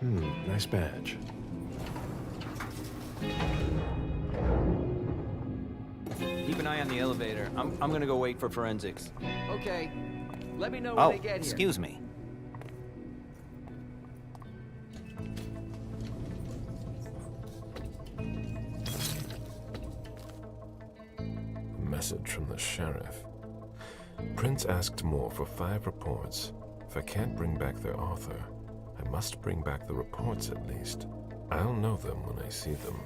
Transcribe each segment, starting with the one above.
Nice badge. Keep an eye on the elevator. I'm gonna go wait for forensics. Okay. Let me know when they get here. Excuse me. Message from the sheriff. Prince asked Moore for 5 reports. If I can't bring back their author, I must bring back the reports at least. I'll know them when I see them.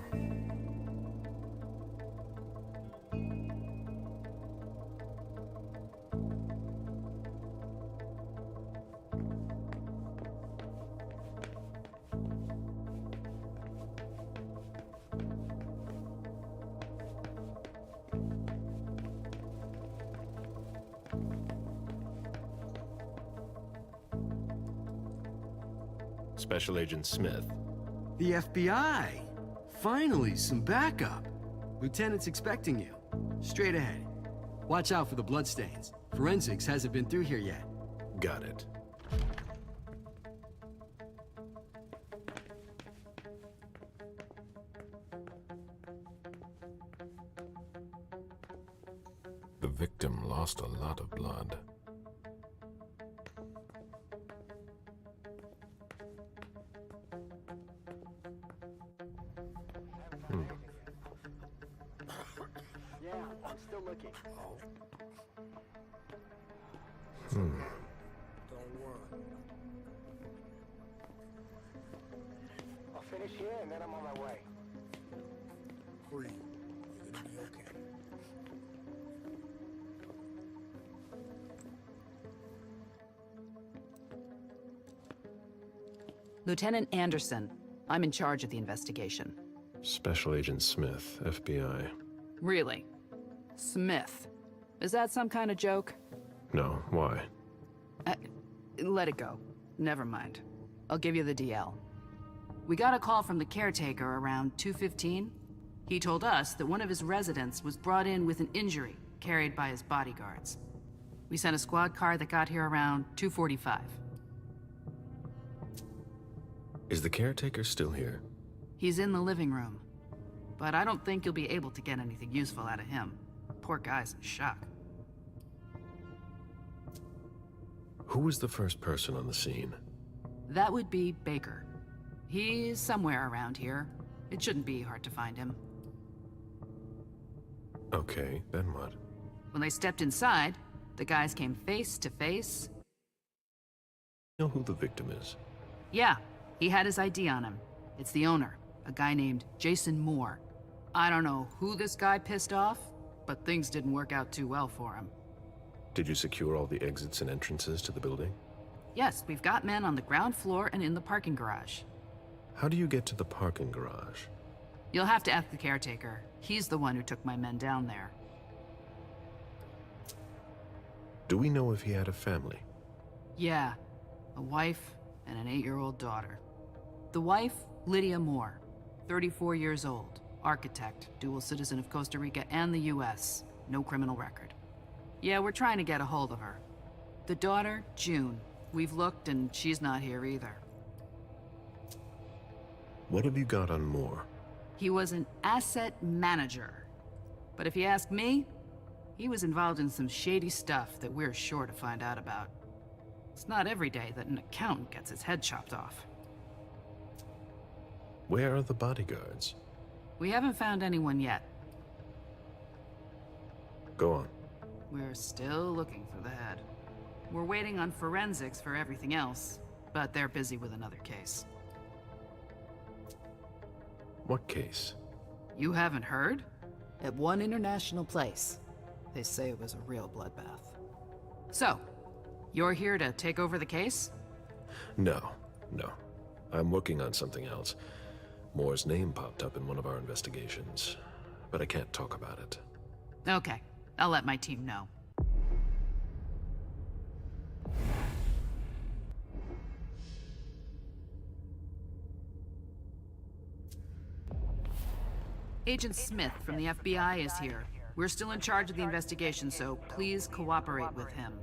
Special Agent Smith. The FBI! Finally, some backup. Lieutenant's expecting you. Straight ahead. Watch out for the bloodstains. Forensics hasn't been through here yet. Got it. The victim lost a lot of blood. Yeah, I'm still looking. Don't worry. I'll finish here and then I'm on my way. Free. You're gonna be okay. Lieutenant Anderson, I'm in charge of the investigation. Special Agent Smith, FBI. Really? Smith. Is that some kind of joke? No, why? Let it go. Never mind. I'll give you the DL. We got a call from the caretaker around 2:15. He told us that one of his residents was brought in with an injury carried by his bodyguards. We sent a squad car that got here around 2:45. Is the caretaker still here? He's in the living room. But I don't think you'll be able to get anything useful out of him. Poor guy's in shock. Who was the first person on the scene? That would be Baker. He's somewhere around here. It shouldn't be hard to find him. Okay, then what? When they stepped inside, the guys came face to face. You know who the victim is? Yeah, he had his ID on him. It's the owner, a guy named Jason Moore. I don't know who this guy pissed off, but things didn't work out too well for him. Did you secure all the exits and entrances to the building? Yes, we've got men on the ground floor and in the parking garage. How do you get to the parking garage? You'll have to ask the caretaker. He's the one who took my men down there. Do we know if he had a family? Yeah, a wife and an 8-year-old daughter. The wife, Lydia Moore, 34 years old, architect, dual citizen of Costa Rica and the US, no criminal record. Yeah, we're trying to get a hold of her. The daughter, June. We've looked and she's not here either. What have you got on Moore? He was an asset manager. But if you ask me, he was involved in some shady stuff that we're sure to find out about. It's not every day that an accountant gets his head chopped off. Where are the bodyguards? We haven't found anyone yet. Go on. We're still looking for the head. We're waiting on forensics for everything else, but they're busy with another case. What case? You haven't heard? At one international place. They say it was a real bloodbath. So, you're here to take over the case? No. I'm working on something else. Moore's name popped up in one of our investigations, but I can't talk about it. Okay, I'll let my team know. Agent Smith from the FBI is here. We're still in charge of the investigation, so please cooperate with him.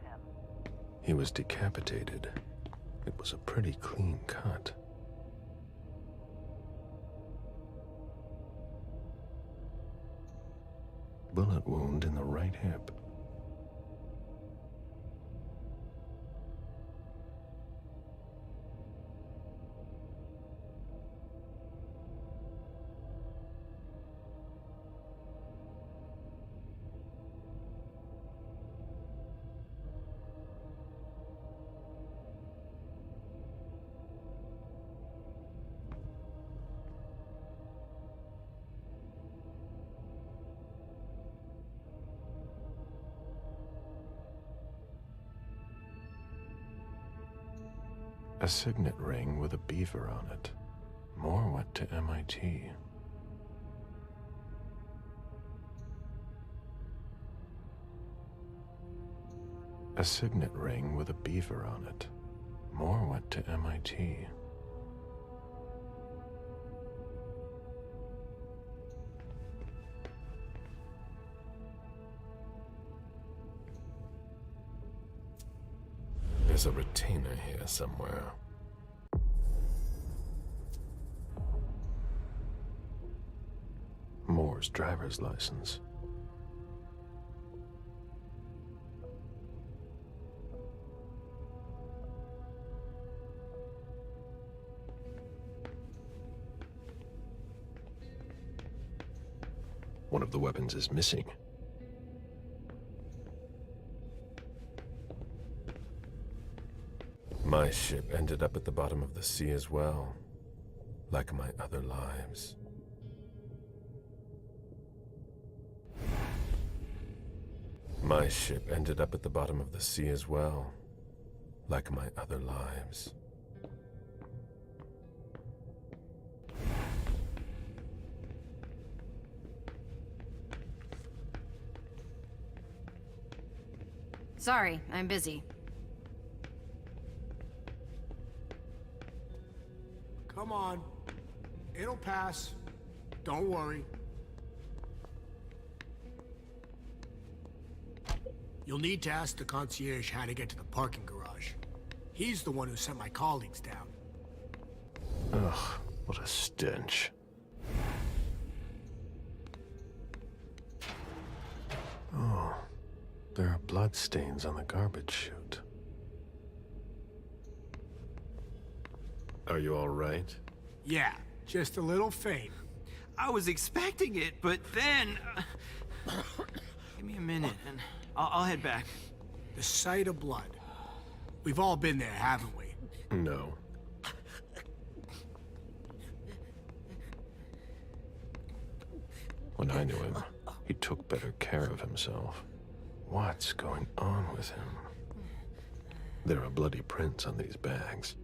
He was decapitated. It was a pretty clean cut. Bullet wound in the right hip. A signet ring with a beaver on it. Moore went to MIT. A signet ring with a beaver on it. Moore went to MIT. There's a retainer here somewhere. Moore's driver's license. One of the weapons is missing. My ship ended up at the bottom of the sea as well, like my other lives. My ship ended up at the bottom of the sea as well, like my other lives. Sorry, I'm busy. Come on. It'll pass. Don't worry. You'll need to ask the concierge how to get to the parking garage. He's the one who sent my colleagues down. Ugh, what a stench. Oh, there are bloodstains on the garbage chute. Are you all right? Yeah, just a little faint. I was expecting it, but then... Give me a minute, and I'll head back. The sight of blood. We've all been there, haven't we? No. When I knew him, he took better care of himself. What's going on with him? There are bloody prints on these bags.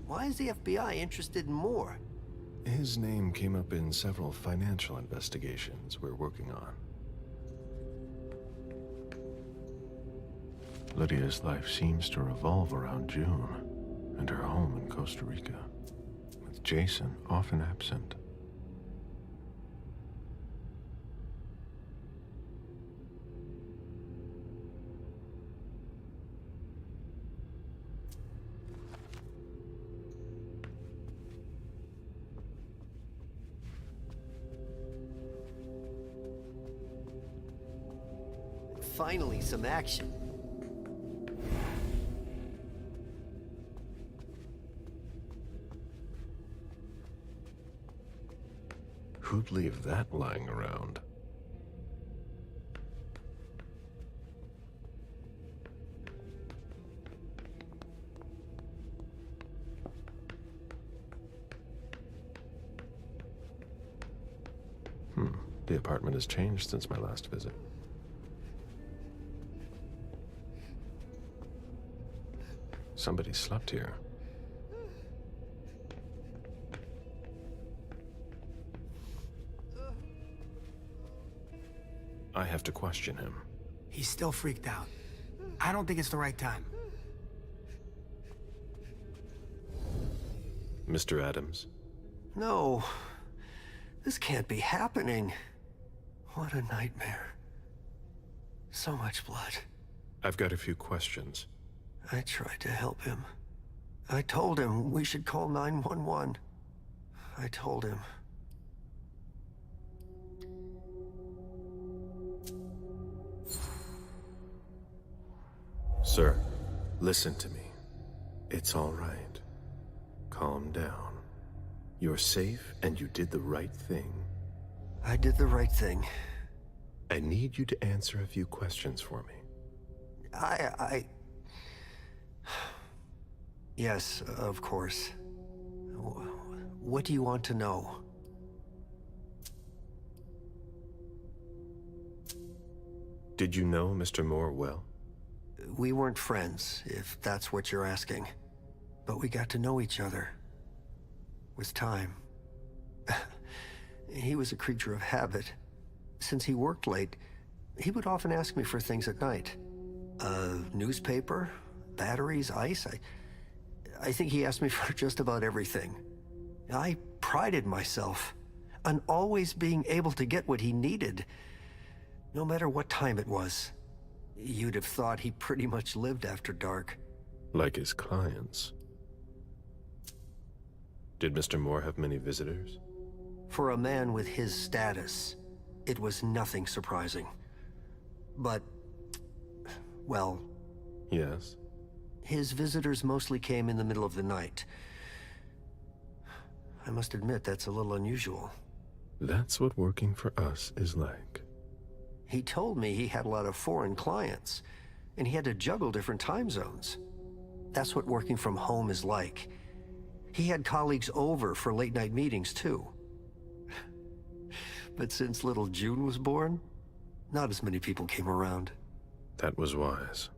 Why is the FBI interested in Moore? His name came up in several financial investigations we're working on. Lydia's life seems to revolve around June and her home in Costa Rica, with Jason often absent. Finally, some action. Who'd leave that lying around? The apartment has changed since my last visit. Somebody slept here. I have to question him. He's still freaked out. I don't think it's the right time. Mr. Adams? No. This can't be happening. What a nightmare. So much blood. I've got a few questions. I tried to help him. I told him we should call 911. I told him. Sir, listen to me. It's all right. Calm down. You're safe and you did the right thing. I did the right thing. I need you to answer a few questions for me. Yes, of course. What do you want to know? Did you know Mr. Moore well? We weren't friends, if that's what you're asking. But we got to know each other. With time. He was a creature of habit. Since he worked late, he would often ask me for things at night. Newspaper, batteries, ice. I think he asked me for just about everything. I prided myself on always being able to get what he needed, no matter what time it was. You'd have thought he pretty much lived after dark. Like his clients. Did Mr. Moore have many visitors? For a man with his status, it was nothing surprising. But, well... Yes? His visitors mostly came in the middle of the night. I must admit, that's a little unusual. That's what working for us is like. He told me he had a lot of foreign clients, and he had to juggle different time zones. That's what working from home is like. He had colleagues over for late-night meetings, too. But since little June was born, not as many people came around. That was wise.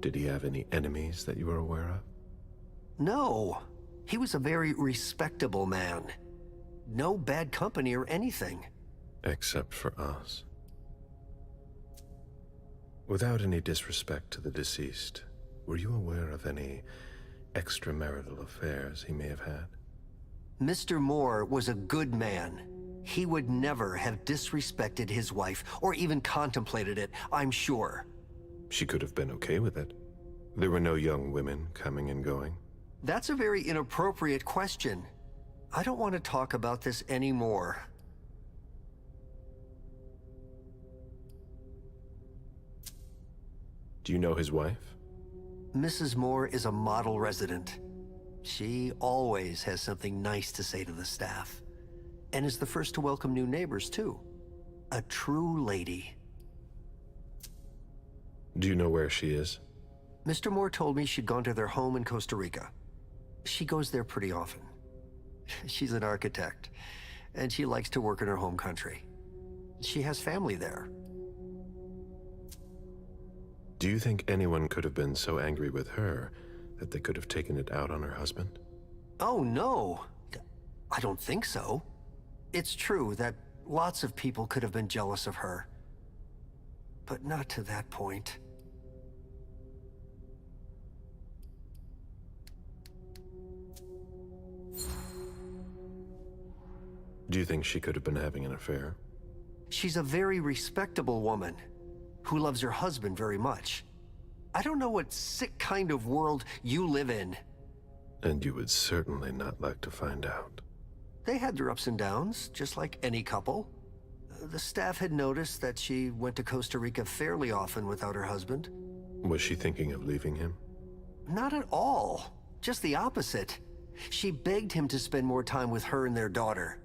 Did he have any enemies that you were aware of? No. He was a very respectable man. No bad company or anything. Except for us. Without any disrespect to the deceased, were you aware of any extramarital affairs he may have had? Mr. Moore was a good man. He would never have disrespected his wife, or even contemplated it, I'm sure. She could have been okay with it. There were no young women coming and going. That's a very inappropriate question. I don't want to talk about this anymore. Do you know his wife? Mrs. Moore is a model resident. She always has something nice to say to the staff. And is the first to welcome new neighbors, too. A true lady. Do you know where she is? Mr. Moore told me she'd gone to their home in Costa Rica. She goes there pretty often. She's an architect, and she likes to work in her home country. She has family there. Do you think anyone could have been so angry with her that they could have taken it out on her husband? Oh, no. I don't think so. It's true that lots of people could have been jealous of her. But not to that point. Do you think she could have been having an affair? She's a very respectable woman who loves her husband very much. I don't know what sick kind of world you live in. And you would certainly not like to find out. They had their ups and downs, just like any couple. The staff had noticed that she went to Costa Rica fairly often without her husband. Was she thinking of leaving him? Not at all. Just the opposite. She begged him to spend more time with her and their daughter.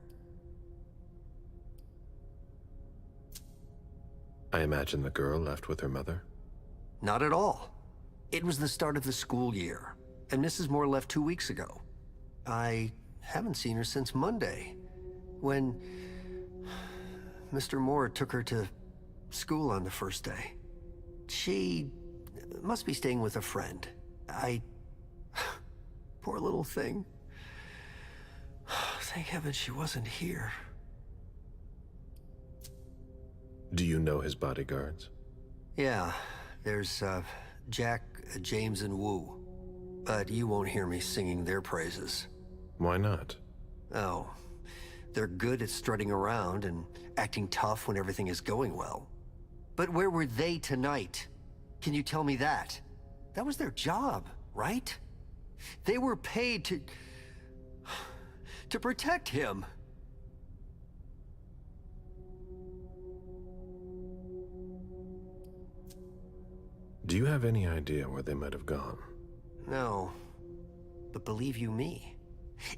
I imagine the girl left with her mother? Not at all. It was the start of the school year, and Mrs. Moore left 2 weeks ago. I haven't seen her since Monday, when Mr. Moore took her to school on the first day. She must be staying with a friend. Poor little thing. Thank heaven she wasn't here. Do you know his bodyguards? Yeah, there's, Jack, James, and Wu. But you won't hear me singing their praises. Why not? Oh, they're good at strutting around and acting tough when everything is going well. But where were they tonight? Can you tell me that? That was their job, right? They were paid to protect him. Do you have any idea where they might have gone? No, but believe you me,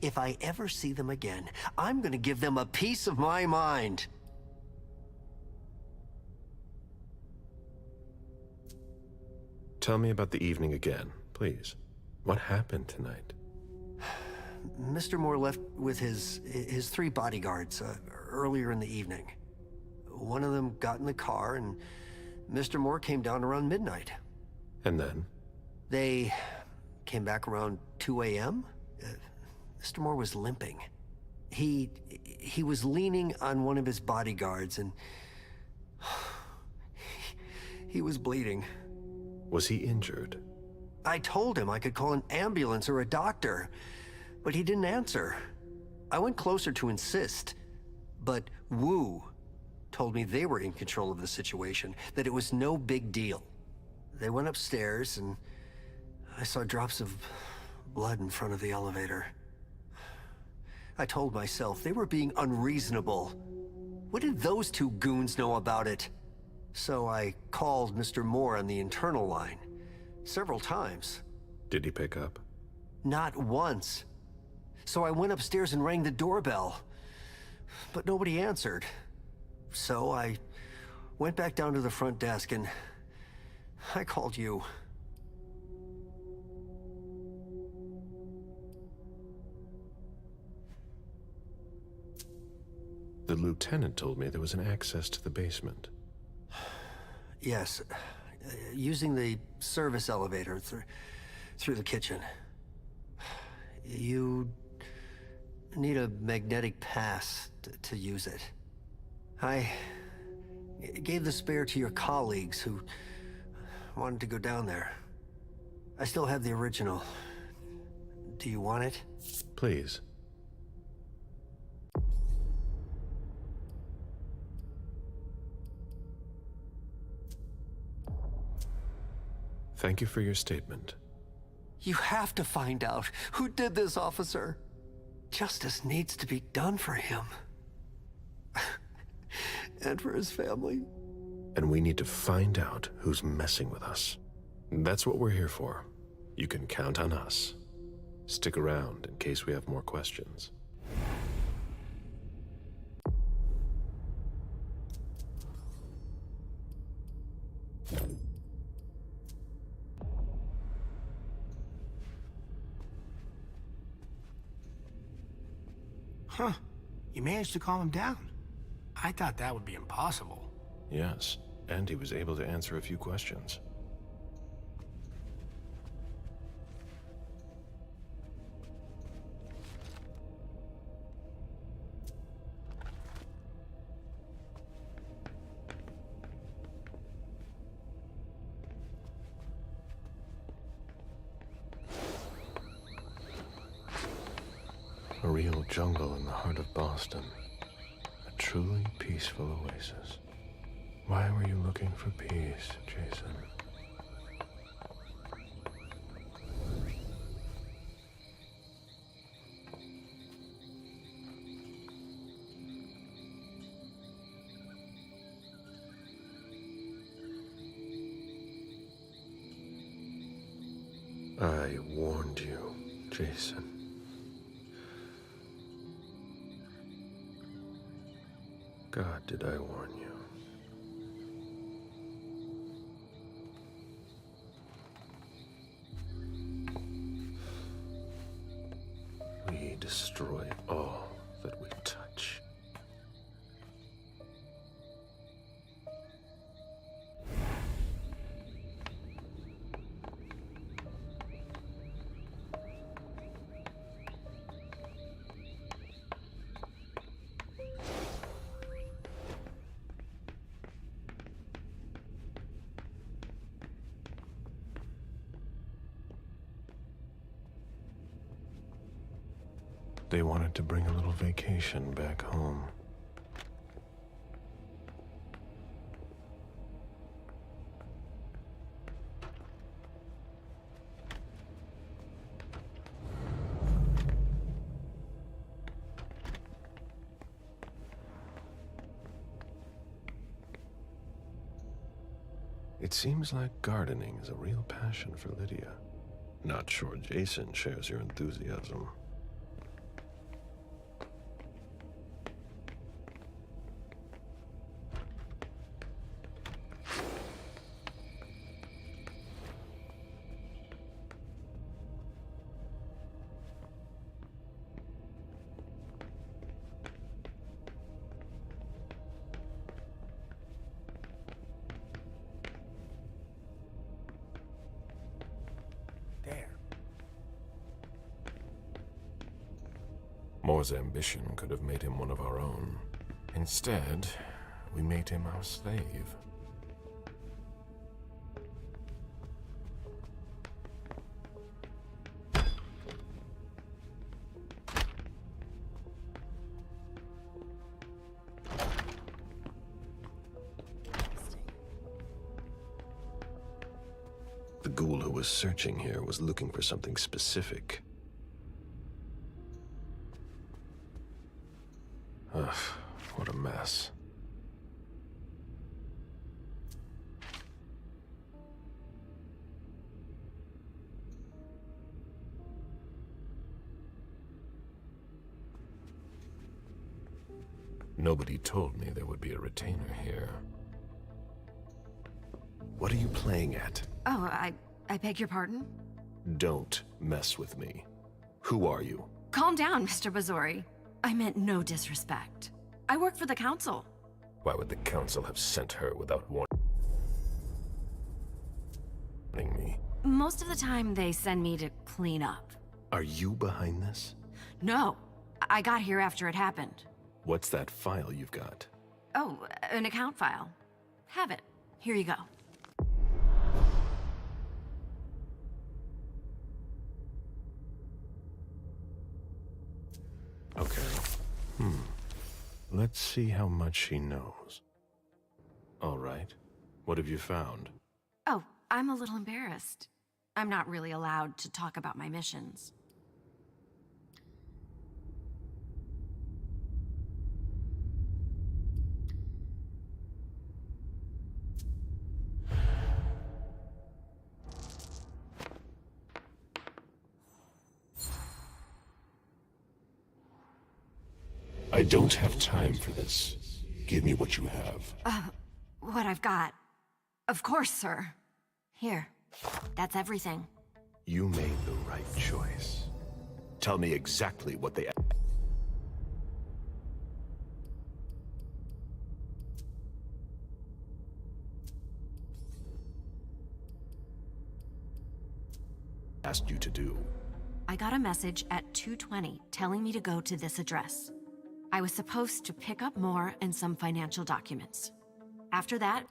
if I ever see them again, I'm gonna give them a piece of my mind. Tell me about the evening again, please. What happened tonight? Mr. Moore left with his three bodyguards earlier in the evening. One of them got in the car, and Mr. Moore came down around midnight. And then? They came back around 2 a.m. Mr. Moore was limping. He was leaning on one of his bodyguards, and he was bleeding. Was he injured? I told him I could call an ambulance or a doctor, but he didn't answer. I went closer to insist, but Wu told me they were in control of the situation, that it was no big deal. They went upstairs, and I saw drops of blood in front of the elevator. I told myself they were being unreasonable. What did those two goons know about it? So I called Mr. Moore on the internal line several times. Did he pick up? Not once. So I went upstairs and rang the doorbell, but nobody answered. So I went back down to the front desk and I called you. The lieutenant told me there was an access to the basement. Yes, using the service elevator through the kitchen. You need a magnetic pass to use it. I gave the spare to your colleagues who wanted to go down there. I still have the original. Do you want it? Please. Thank you for your statement. You have to find out who did this, officer. Justice needs to be done for him. And for his family. And we need to find out who's messing with us. That's what we're here for. You can count on us. Stick around in case we have more questions. Huh. You managed to calm him down. I thought that would be impossible. Yes, and he was able to answer a few questions. A real jungle in the heart of Boston. A truly peaceful oasis. Why were you looking for peace, Jason? I warned you, Jason. God, did I warn you? We destroy all that we touch. They wanted to bring a little vacation back home. It seems like gardening is a real passion for Lydia. Not sure Jason shares your enthusiasm. Moore's ambition could have made him one of our own. Instead, we made him our slave. The ghoul who was searching here was looking for something specific. Ugh, what a mess. Nobody told me there would be a retainer here. What are you playing at? Oh, I beg your pardon? Don't mess with me. Who are you? Calm down, Mr. Bazori. I meant no disrespect. I work for the council. Why would the council have sent her without warning me? Most of the time, they send me to clean up. Are you behind this? No, I got here after it happened. What's that file you've got? Oh, an account file. Have it. Here you go. Okay. Let's see how much she knows. All right. What have you found? Oh, I'm a little embarrassed. I'm not really allowed to talk about my missions. I don't have time for this. Give me what you have. What I've got. Of course, sir. Here. That's everything. You made the right choice. Tell me exactly what they... asked you to do. I got a message at 2:20 telling me to go to this address. I was supposed to pick up more and some financial documents. After that,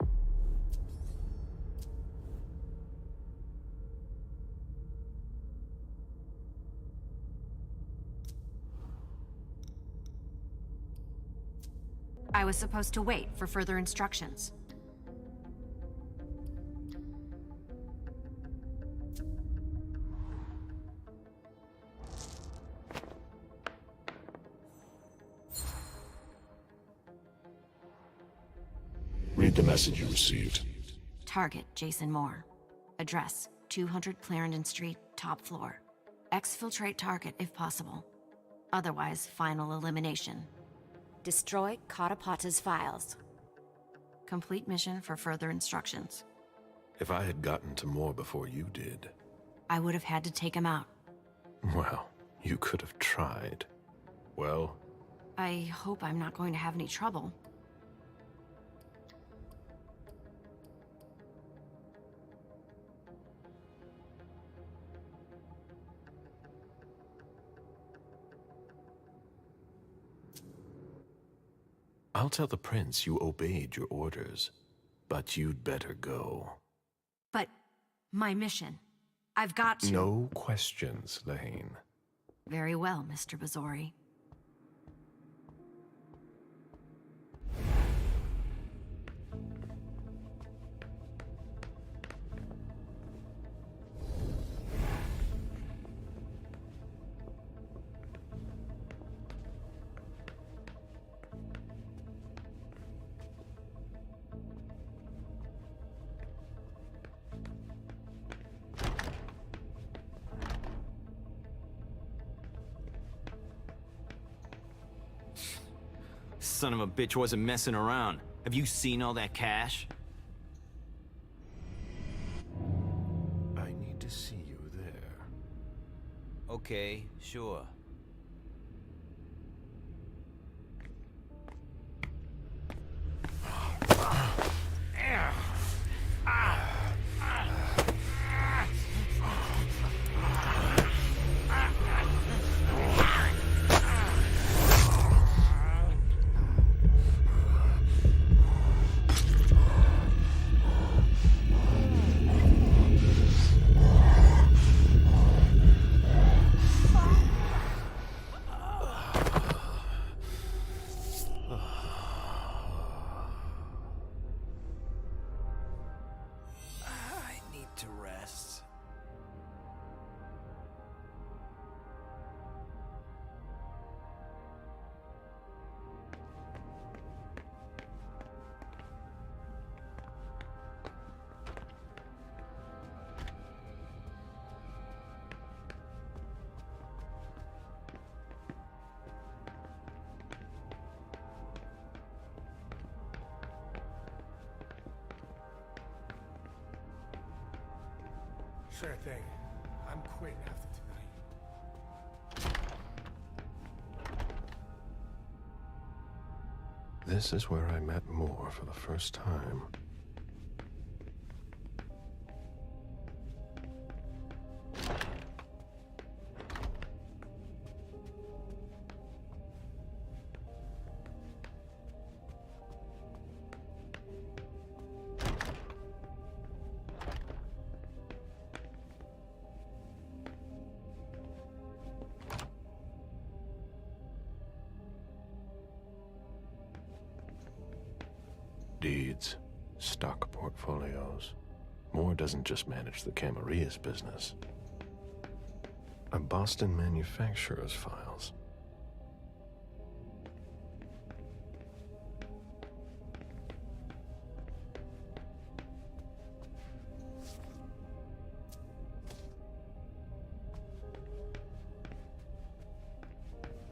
I was supposed to wait for further instructions. Read the message you received. Target, Jason Moore. Address, 200 Clarendon Street, top floor. Exfiltrate target if possible. Otherwise, final elimination. Destroy Katapata's files. Complete mission for further instructions. If I had gotten to Moore before you did... I would have had to take him out. well, you could have tried. Well... I hope I'm not going to have any trouble. I'll tell the prince you obeyed your orders, but you'd better go. But my mission, I've got to... No questions, Lane. Very well, Mr. Bazori. Son of a bitch wasn't messing around. Have you seen all that cash? I need to see you there. Okay, sure. To rest. Sure thing. I'm quitting after tonight. This is where I met Moore for the first time. Deeds, stock portfolios. Moore doesn't just manage the Camarias business. A Boston manufacturer's files.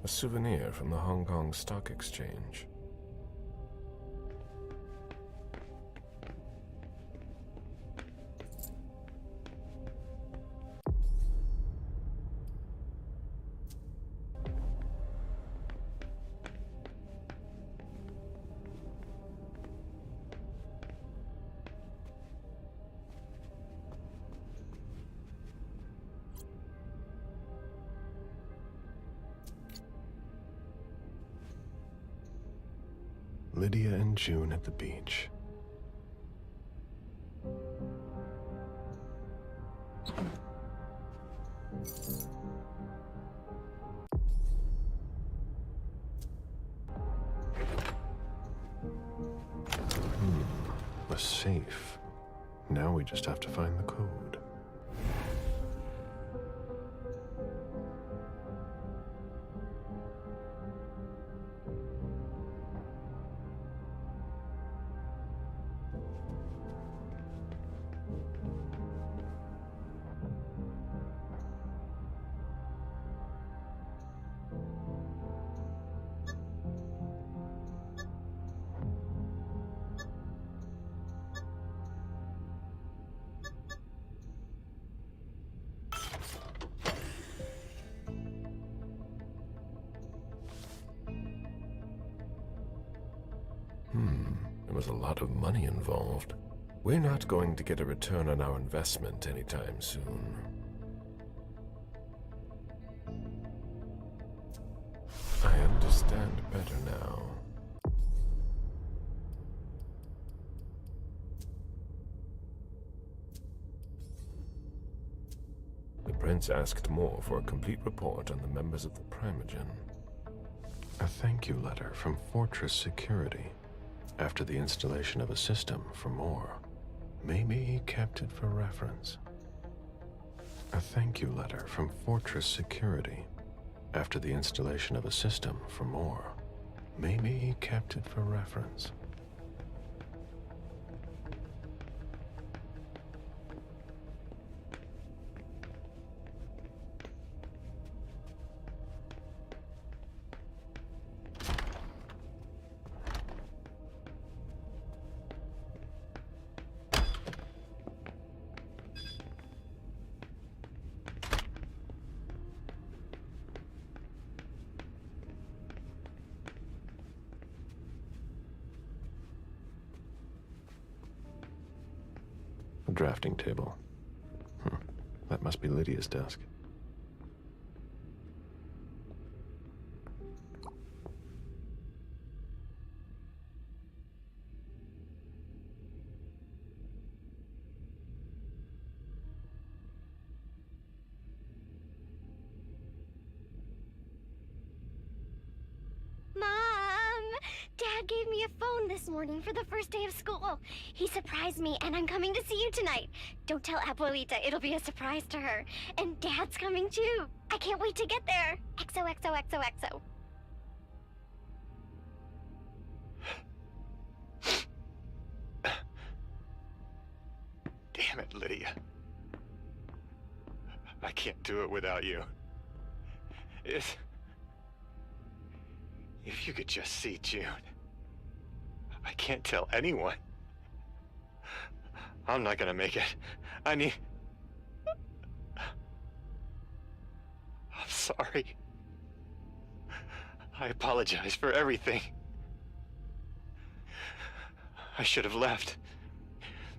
A souvenir from the Hong Kong Stock Exchange. Lydia and June at the beach. A safe. Now we just have to find the code. There was a lot of money involved. We're not going to get a return on our investment anytime soon. I understand better now. The Prince asked Moore for a complete report on the members of the Primogen. A thank you letter from Fortress Security after the installation of a system for Moore. Maybe he kept it for reference. A thank you letter from Fortress Security after the installation of a system for Moore. Maybe he kept it for reference. A drafting table. That must be Lydia's desk. Dad gave me a phone this morning for the first day of school. He surprised me, and I'm coming to see you tonight. Don't tell Abuelita, it'll be a surprise to her. And Dad's coming too. I can't wait to get there. XOXOXOXO. Damn it, Lydia. I can't do it without you. If you could just see June. I can't tell anyone. I'm not gonna make it. I'm sorry. I apologize for everything. I should have left.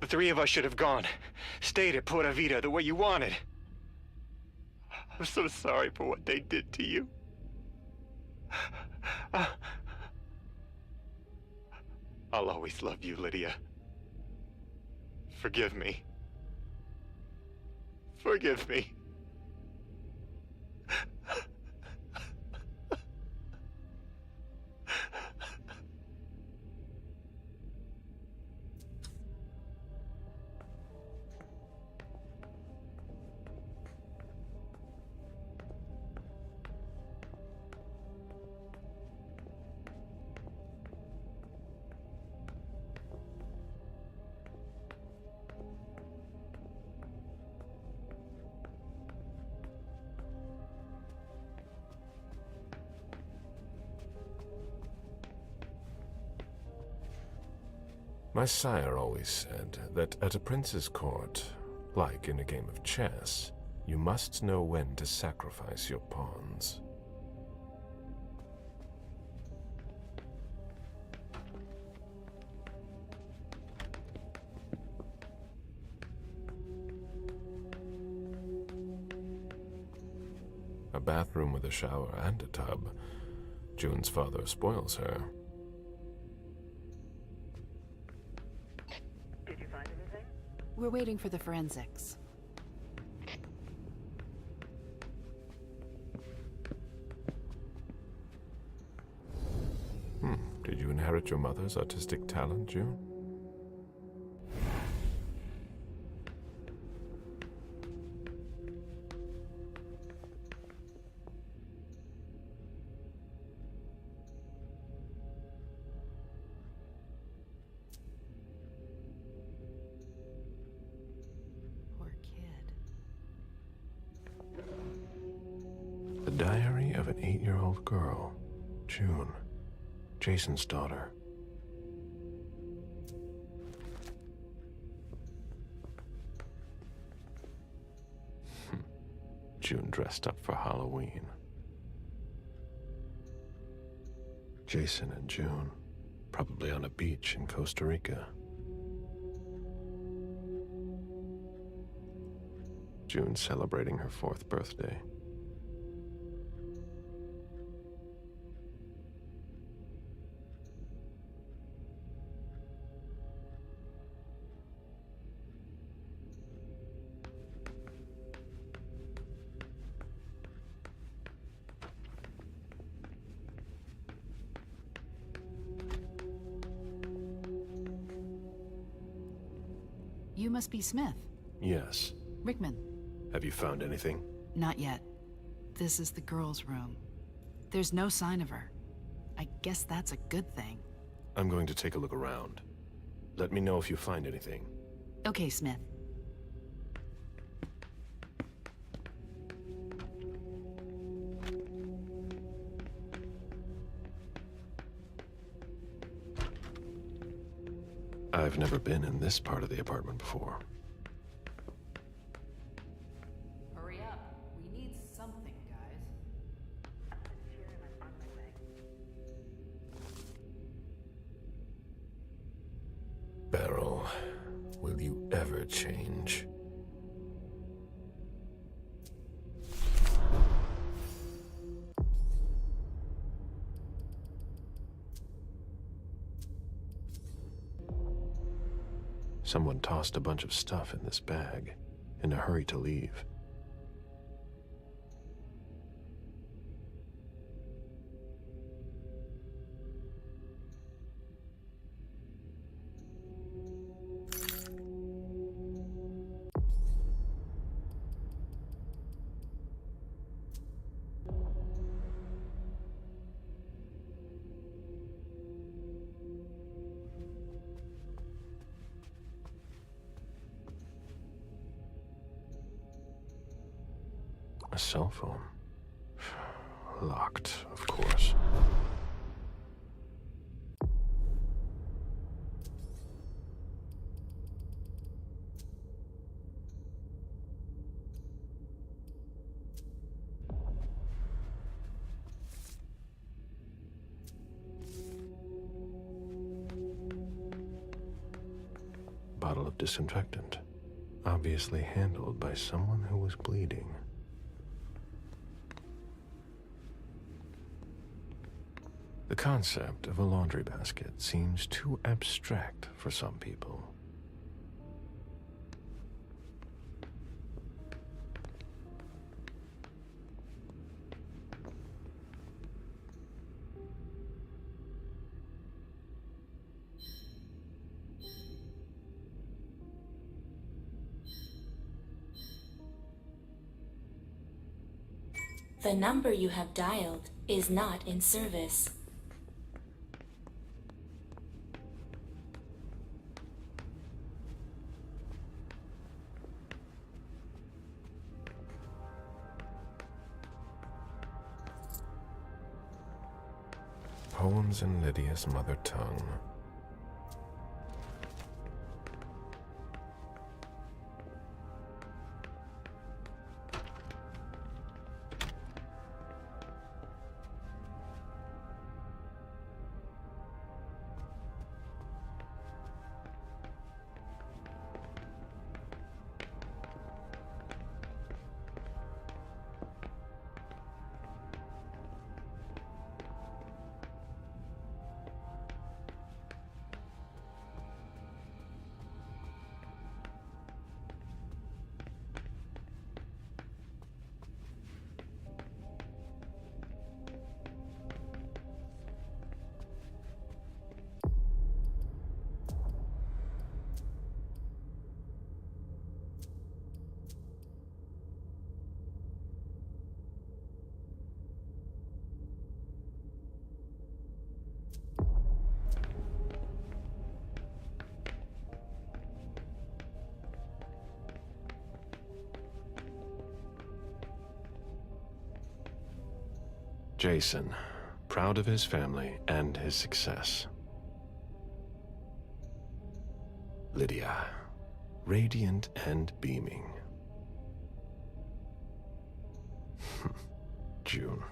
The three of us should have gone. Stayed at Pura Vida the way you wanted. I'm so sorry for what they did to you. I'll always love you, Lydia. Forgive me. Forgive me. My sire always said that at a prince's court, like in a game of chess, you must know when to sacrifice your pawns. A bathroom with a shower and a tub. June's father spoils her. We're waiting for the forensics. Did you inherit your mother's artistic talent, June? The diary of an 8-year-old girl, June, Jason's daughter. June dressed up for Halloween. Jason and June, probably on a beach in Costa Rica. June celebrating her 4th birthday. You must be Smith. Yes. Rickman. Have you found anything? Not yet. This is the girl's room. There's no sign of her. I guess that's a good thing. I'm going to take a look around. Let me know if you find anything. Okay, Smith. I've never been in this part of the apartment before. Hurry up. We need something, guys. Beryl, will you ever change? Someone tossed a bunch of stuff in this bag, in a hurry to leave. A cell phone. Locked, of course. Bottle of disinfectant. Obviously handled by someone who was bleeding. The concept of a laundry basket seems too abstract for some people. The number you have dialed is not in service. Poems in Lydia's mother tongue. Jason, proud of his family and his success. Lydia, radiant and beaming. June,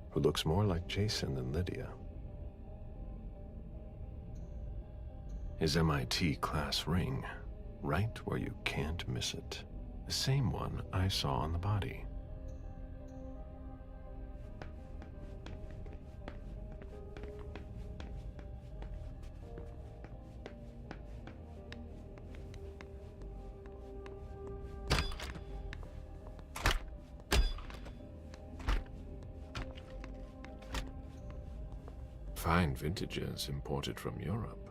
who looks more like Jason than Lydia. His MIT class ring, right where you can't miss it. The same one I saw on the body. Fine vintages imported from Europe.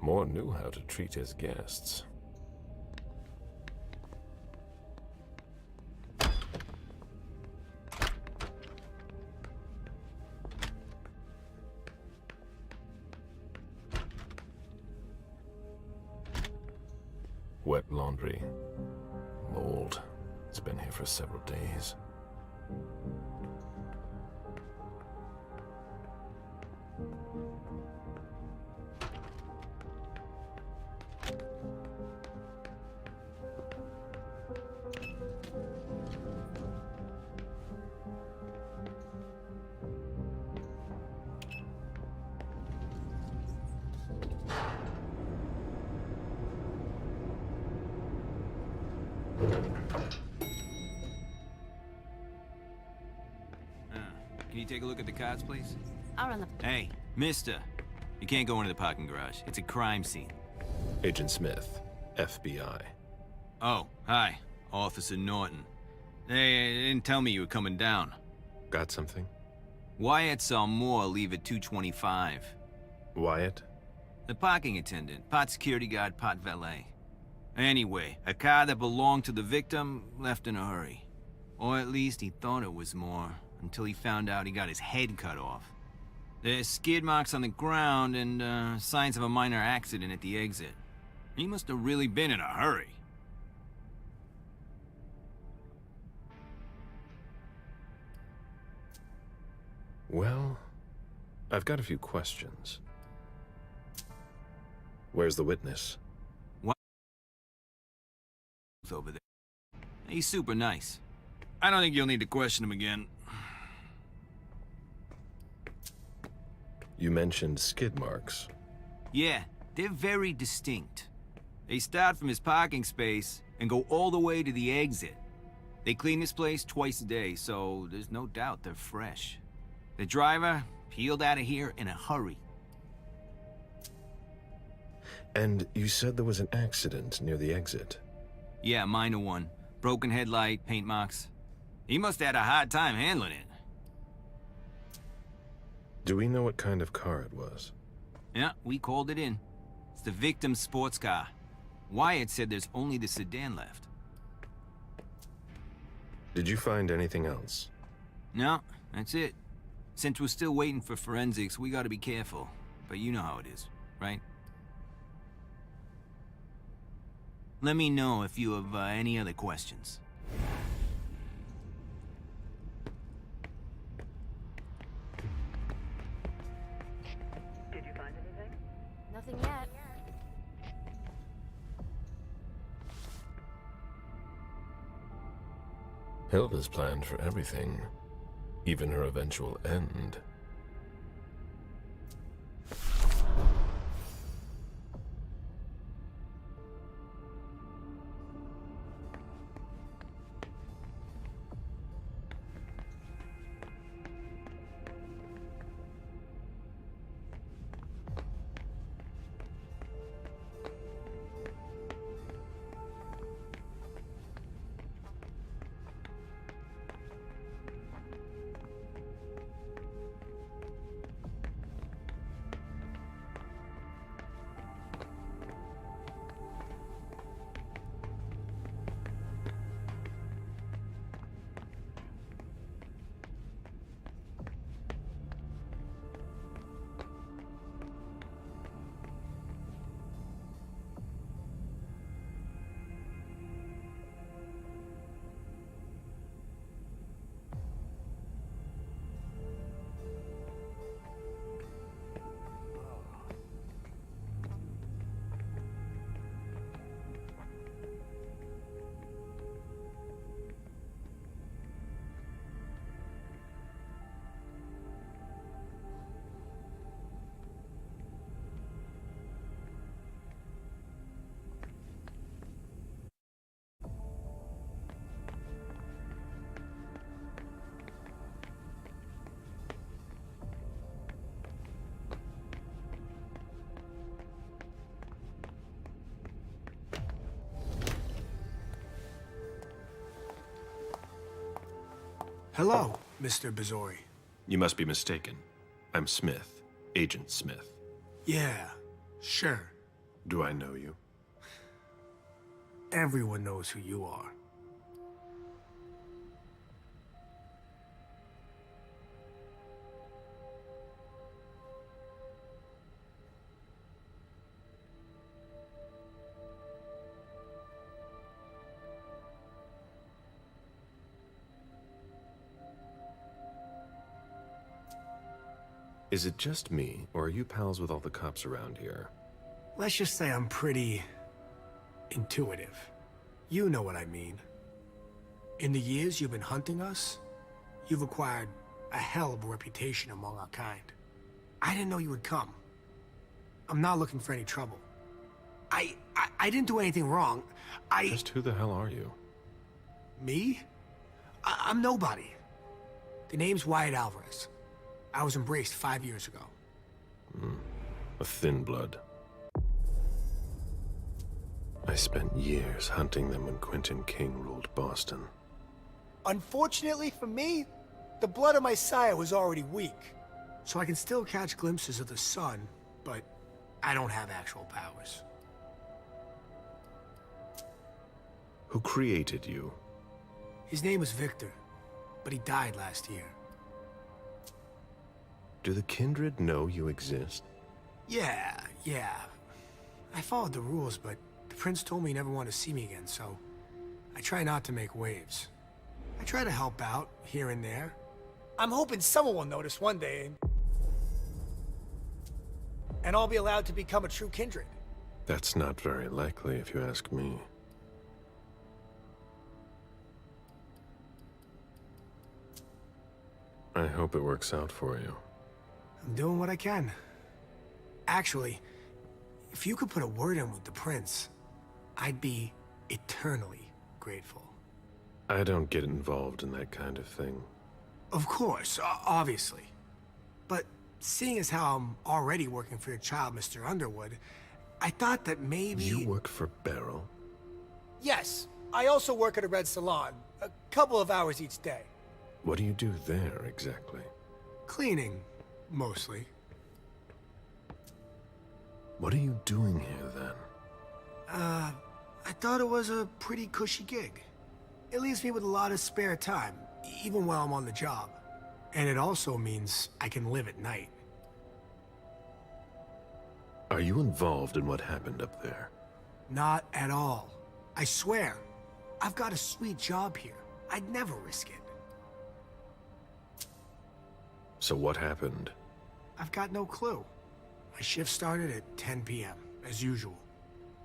Moore knew how to treat his guests. Wet laundry. Mold. It's been here for several days. Can you take a look at the cards, please? I'll run the... Hey, mister. You can't go into the parking garage. It's a crime scene. Agent Smith, FBI. Oh, hi. Officer Norton. They didn't tell me you were coming down. Got something? Wyatt saw Moore leave at 2:25. Wyatt? The parking attendant, part security guard, part valet. Anyway, a car that belonged to the victim left in a hurry. Or at least he thought it was Moore, until he found out he got his head cut off. There's skid marks on the ground and signs of a minor accident at the exit. He must have really been in a hurry. Well, I've got a few questions. Where's the witness? What? Over there. He's super nice. I don't think you'll need to question him again. You mentioned skid marks. Yeah, they're very distinct. They start from his parking space and go all the way to the exit. They clean this place twice a day, so there's no doubt they're fresh. The driver peeled out of here in a hurry. And you said there was an accident near the exit. Yeah, a minor one. Broken headlight, paint marks. He must have had a hard time handling it. Do we know what kind of car it was? Yeah, we called it in. It's the victim's sports car. Wyatt said there's only the sedan left. Did you find anything else? No, that's it. Since we're still waiting for forensics, we gotta be careful. But you know how it is, right? Let me know if you have any other questions. Did you find anything? Nothing yet. Hilda's planned for everything, even her eventual end. Hello, Mr. Bizori. You must be mistaken. I'm Smith, Agent Smith. Yeah, sure. Do I know you? Everyone knows who you are. Is it just me, or are you pals with all the cops around here? Let's just say I'm pretty intuitive. You know what I mean. In the years you've been hunting us, you've acquired a hell of a reputation among our kind. I didn't know you would come. I'm not looking for any trouble. I didn't do anything wrong. Just who the hell are you? Me? I'm nobody. The name's Wyatt Alvarez. I was embraced 5 years ago. A thin blood. I spent years hunting them when Quentin King ruled Boston. Unfortunately for me, the blood of my sire was already weak. So I can still catch glimpses of the sun, but I don't have actual powers. Who created you? His name was Victor, but he died last year. Do the Kindred know you exist? Yeah. I followed the rules, but the prince told me he never wanted to see me again, so I try not to make waves. I try to help out, here and there. I'm hoping someone will notice one day, and I'll be allowed to become a true kindred. That's not very likely, if you ask me. I hope it works out for you. I'm doing what I can. Actually, if you could put a word in with the prince, I'd be eternally grateful. I don't get involved in that kind of thing. Of course, obviously. But seeing as how I'm already working for your child, Mr. Underwood, I thought that maybe... You work for Beryl? Yes. I also work at a red salon, a couple of hours each day. What do you do there, exactly? Cleaning, mostly. What are you doing here, then? I thought it was a pretty cushy gig. It leaves me with a lot of spare time, even while I'm on the job. And it also means I can live at night. Are you involved in what happened up there? Not at all. I swear. I've got a sweet job here. I'd never risk it. So what happened? I've got no clue. My shift started at 10 p.m., as usual.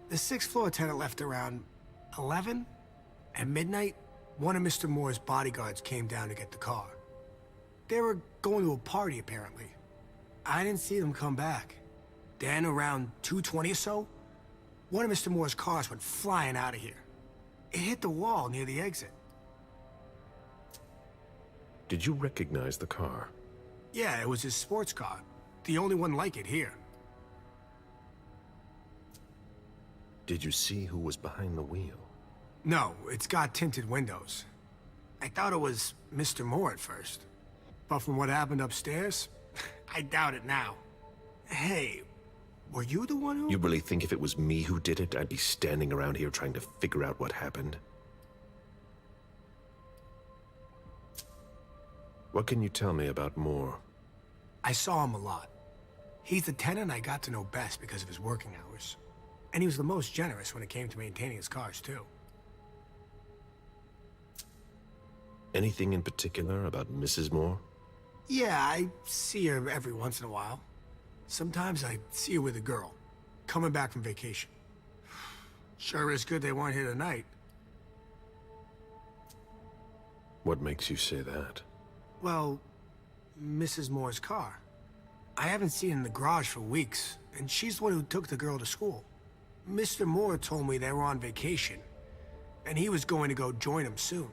The sixth floor tenant left around 11. At midnight, one of Mr. Moore's bodyguards came down to get the car. They were going to a party, apparently. I didn't see them come back. Then, around 2:20 or so, one of Mr. Moore's cars went flying out of here. It hit the wall near the exit. Did you recognize the car? Yeah, it was his sports car. The only one like it here. Did you see who was behind the wheel? No, it's got tinted windows. I thought it was Mr. Moore at first. But from what happened upstairs, I doubt it now. Hey, were you the one who... You really think if it was me who did it, I'd be standing around here trying to figure out what happened? What can you tell me about Moore? I saw him a lot. He's the tenant I got to know best because of his working hours. And he was the most generous when it came to maintaining his cars, too. Anything in particular about Mrs. Moore? Yeah, I see her every once in a while. Sometimes I see her with a girl, coming back from vacation. Sure is good they weren't here tonight. What makes you say that? Well, Mrs. Moore's car. I haven't seen her in the garage for weeks, and she's the one who took the girl to school. Mr. Moore told me they were on vacation, and he was going to go join them soon.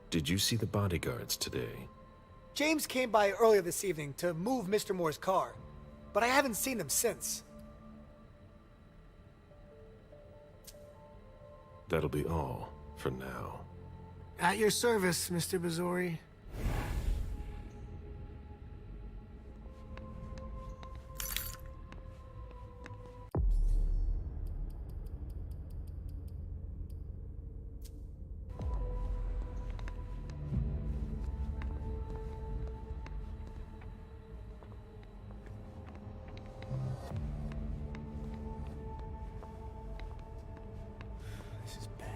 Did you see the bodyguards today? James came by earlier this evening to move Mr. Moore's car, but I haven't seen them since. That'll be all for now. At your service, Mr. Bazori. This is bad.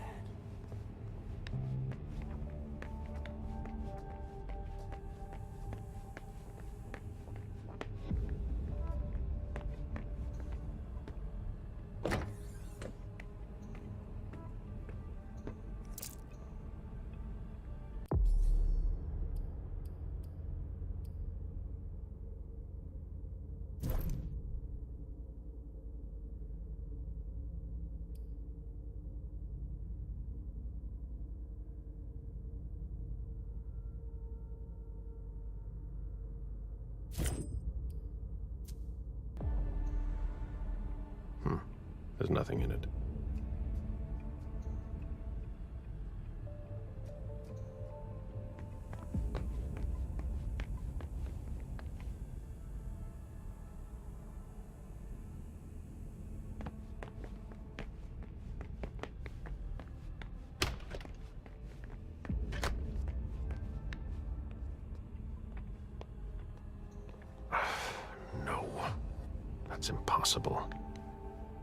There's nothing in it. No, that's impossible.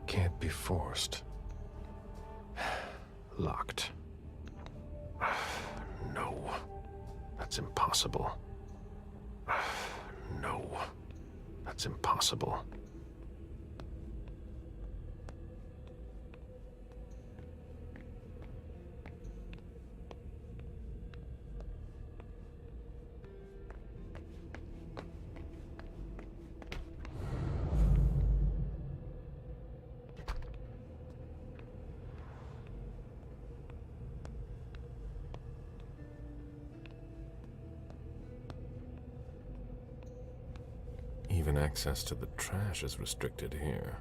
Can't be forced. Locked. No, that's impossible. No, that's impossible. Even access to the trash is restricted here.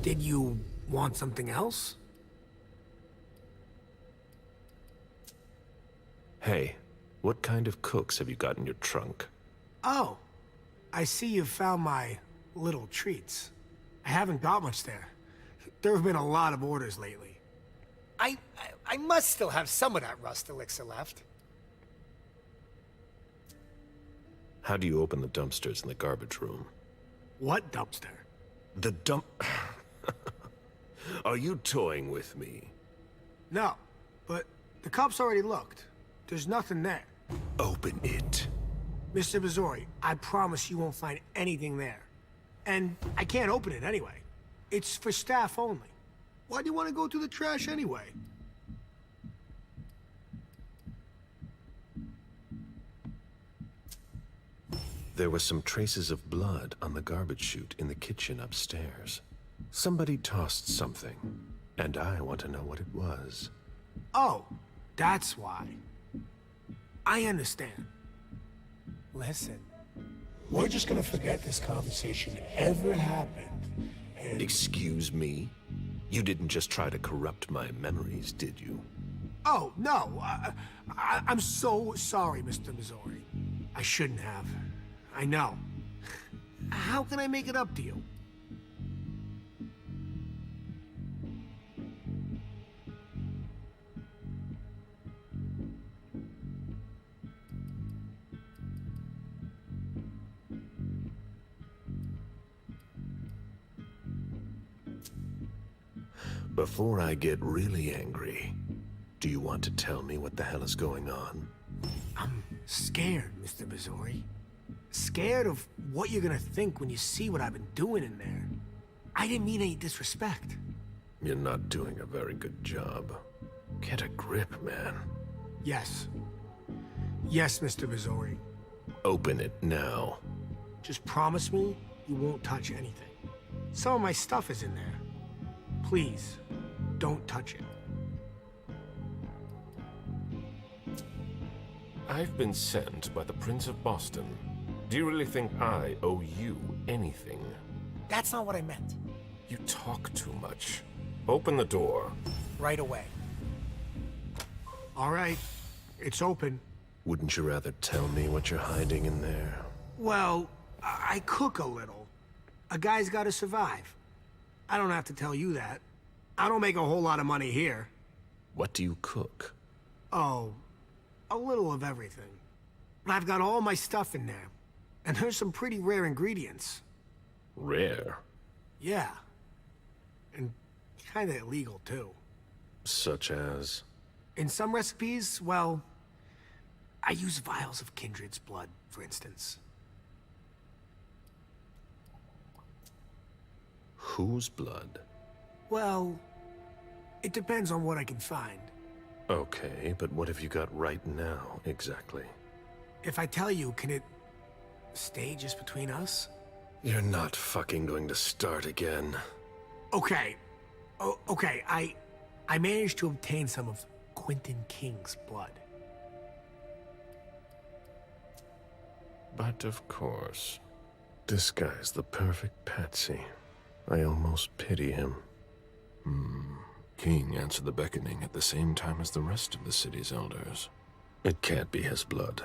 Did you want something else? Hey, what kind of cooks have you got in your trunk? Oh, I see you found my little treats. I haven't got much there. There have been a lot of orders lately. I must still have some of that rust elixir left. How do you open the dumpsters in the garbage room? What dumpster? The dump... Are you toying with me? No, but the cops already looked. There's nothing there. Open it. Mr. Missouri, I promise you won't find anything there. And I can't open it anyway. It's for staff only. Why do you want to go through the trash anyway? There were some traces of blood on the garbage chute in the kitchen upstairs. Somebody tossed something, and I want to know what it was. Oh, that's why. I understand. Listen, we're just gonna forget this conversation ever happened, and... Excuse me? You didn't just try to corrupt my memories, did you? Oh, no. I'm so sorry, Mr. Missouri. I shouldn't have. I know. How can I make it up to you? Before I get really angry, do you want to tell me what the hell is going on? I'm scared, Mr. Missouri. Scared of what you're gonna think when you see what I've been doing in there. I didn't mean any disrespect. You're not doing a very good job. Get a grip, man. Yes. Yes, Mr. Missouri. Open it now. Just promise me you won't touch anything. Some of my stuff is in there. Please, don't touch it. I've been sent by the Prince of Boston. Do you really think I owe you anything? That's not what I meant. You talk too much. Open the door. Right away. All right, it's open. Wouldn't you rather tell me what you're hiding in there? Well, I cook a little. A guy's gotta survive. I don't have to tell you that. I don't make a whole lot of money here. What do you cook? Oh, a little of everything. But I've got all my stuff in there. And there's some pretty rare ingredients. Rare? Yeah. And kinda illegal, too. Such as? In some recipes, well, I use vials of kindred's blood, for instance. Whose blood? Well, it depends on what I can find. Okay, but what have you got right now, exactly? If I tell you, can it stay just between us? You're not fucking going to start again. Okay. Okay, I managed to obtain some of Quentin King's blood. But of course, this guy's the perfect patsy. I almost pity him. King answered the beckoning at the same time as the rest of the city's elders. It can't be his blood.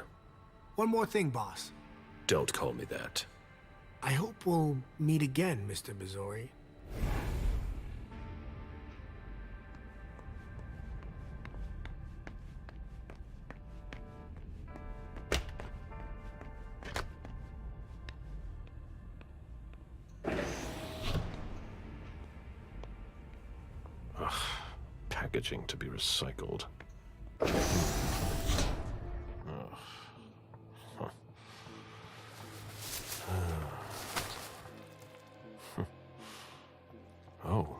One more thing, boss. Don't call me that. I hope we'll meet again, Mr. Bizori. Packaging to be recycled. Oh.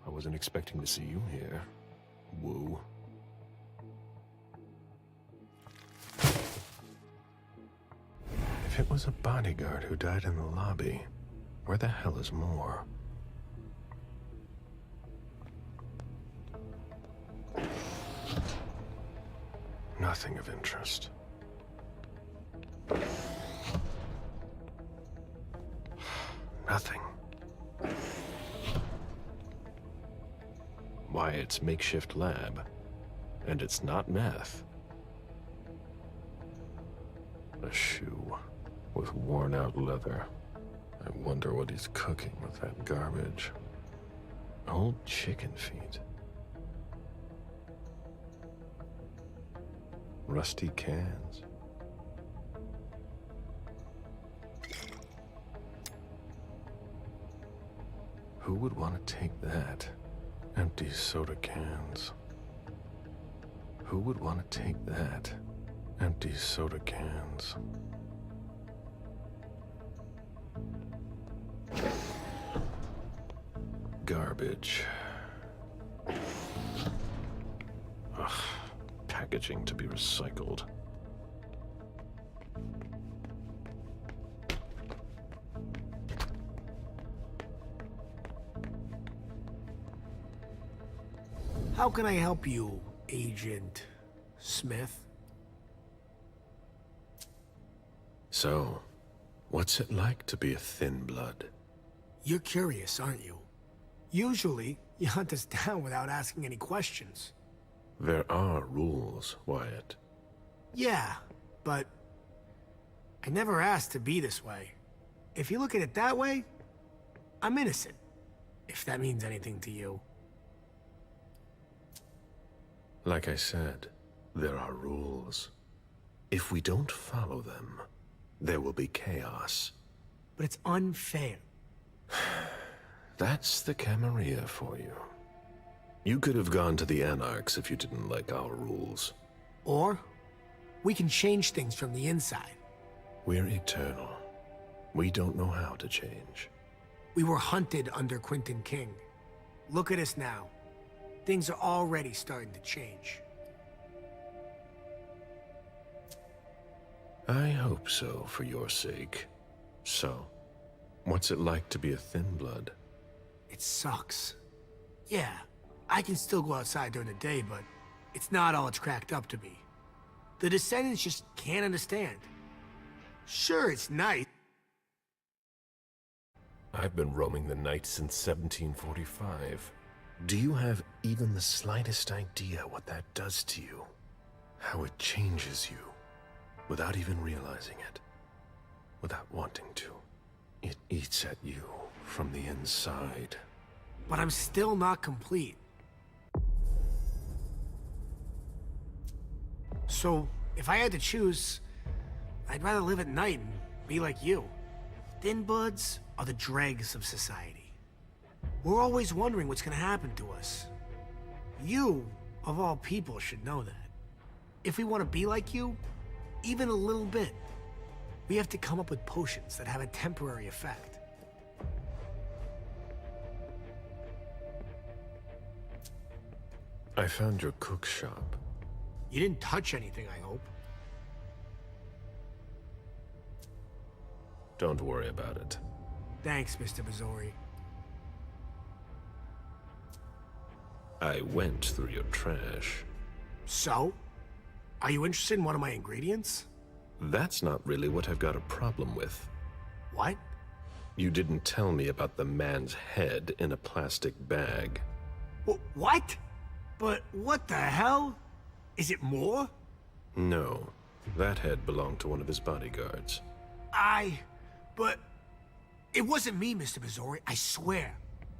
I wasn't expecting to see you here. Woo. If it was a bodyguard who died in the lobby, where the hell is Moore? Nothing of interest. Nothing. Why, it's makeshift lab. And it's not meth. A shoe with worn-out leather. I wonder what he's cooking with that garbage. Old chicken feet. Rusty cans. Who would want to take that? Empty soda cans. Who would want to take that? Empty soda cans. Garbage. Ugh. Packaging to be recycled. How can I help you, Agent Smith? So, what's it like to be a thin blood? You're curious, aren't you? Usually, you hunt us down without asking any questions. There are rules, Wyatt. Yeah, but I never asked to be this way. If you look at it that way, I'm innocent, if that means anything to you. Like I said, there are rules. If we don't follow them, there will be chaos. But it's unfair. That's the Camarilla for you. You could have gone to the Anarchs if you didn't like our rules. Or, we can change things from the inside. We're eternal. We don't know how to change. We were hunted under Quentin King. Look at us now. Things are already starting to change. I hope so, for your sake. So, what's it like to be a thin blood? It sucks. Yeah, I can still go outside during the day, but it's not all it's cracked up to be. The descendants just can't understand. Sure, it's nice. I've been roaming the night since 1745. Do you have even the slightest idea what that does to you? How it changes you, without even realizing it, without wanting to. It eats at you from the inside. But I'm still not complete. So, if I had to choose, I'd rather live at night and be like you. Thin bloods are the dregs of society. We're always wondering what's gonna happen to us. You, of all people, should know that. If we want to be like you, even a little bit, we have to come up with potions that have a temporary effect. I found your cook shop. You didn't touch anything, I hope. Don't worry about it. Thanks, Mr. Missouri. I went through your trash. So? Are you interested in one of my ingredients? That's not really what I've got a problem with. What? You didn't tell me about the man's head in a plastic bag. What? But what the hell? Is it more? No. That head belonged to one of his bodyguards. But... It wasn't me, Mr. Missouri, I swear.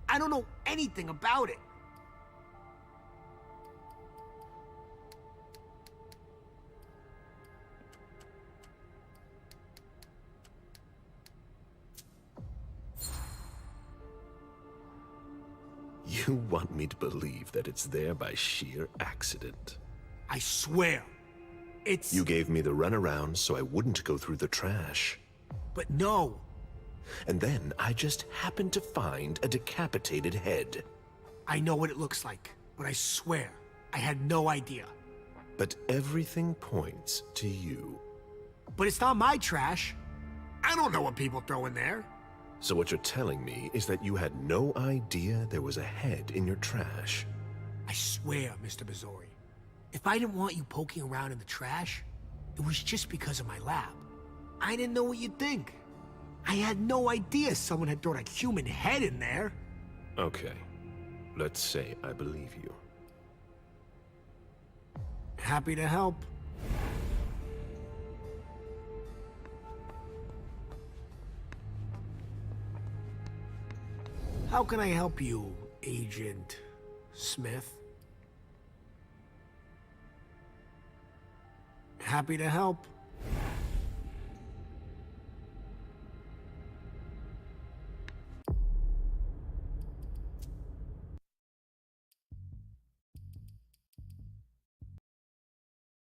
I don't know anything about it. You want me to believe that it's there by sheer accident? I swear. It's... You gave me the runaround so I wouldn't go through the trash. But no. And then I just happened to find a decapitated head. I know what it looks like, but I swear, I had no idea. But everything points to you. But it's not my trash. I don't know what people throw in there. So what you're telling me is that you had no idea there was a head in your trash? I swear, Mr. Missouri, if I didn't want you poking around in the trash, it was just because of my lab. I didn't know what you'd think. I had no idea someone had thrown a human head in there. Okay. Let's say I believe you. Happy to help. How can I help you, Agent Smith? Happy to help.